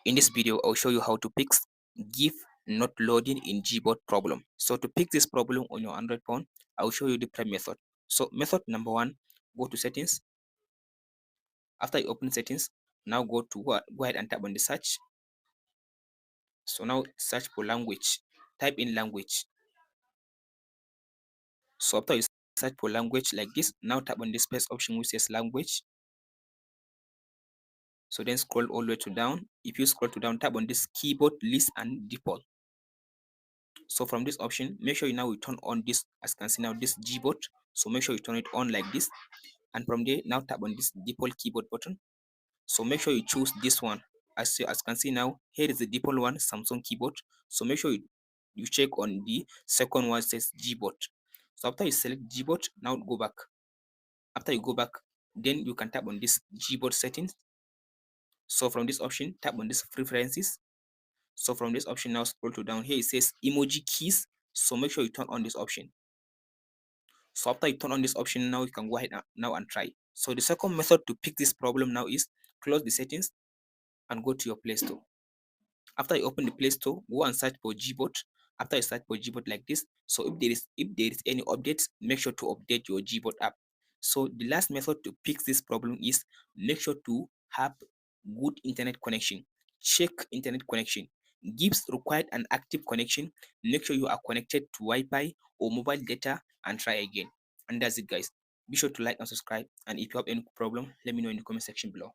In this video, I'll show you how to fix GIF not loading in Gboard problem. So to fix this problem on your Android phone, I'll show you different method. So method number one, go to settings. After you open settings, now go ahead and tap on the search. So now search for language. Type in language. So after you search for language like this, now tap on the space option which says language. So then scroll all the way to down. If you scroll to down, tap on this keyboard list and default. So from this option, make sure you now turn on this, as you can see now, this Gboard. So make sure you turn it on like this, and from there now tap on this default keyboard button. So make sure you choose this one. As you can see now, here is the default one, Samsung keyboard. So make sure you check on the second one, says Gboard. So after you select Gboard, now go back. After you go back, then you can tap on this Gboard settings. So from this option, tap on this preferences. So from this option, now scroll to down. Here it says emoji keys. So make sure you turn on this option. So after you turn on this option, now you can go ahead now and try. So the second method to fix this problem now is close the settings and go to your Play Store. After you open the Play Store, go and search for Gboard. After you search for Gboard like this, so if there is any updates, make sure to update your Gboard app. So the last method to fix this problem is make sure to have good internet connection. Check internet connection. GIFs required an active connection. Make sure you are connected to Wi-Fi or mobile data and try again. And that's it, guys. Be sure to like and subscribe. And if you have any problem, let me know in the comment section below.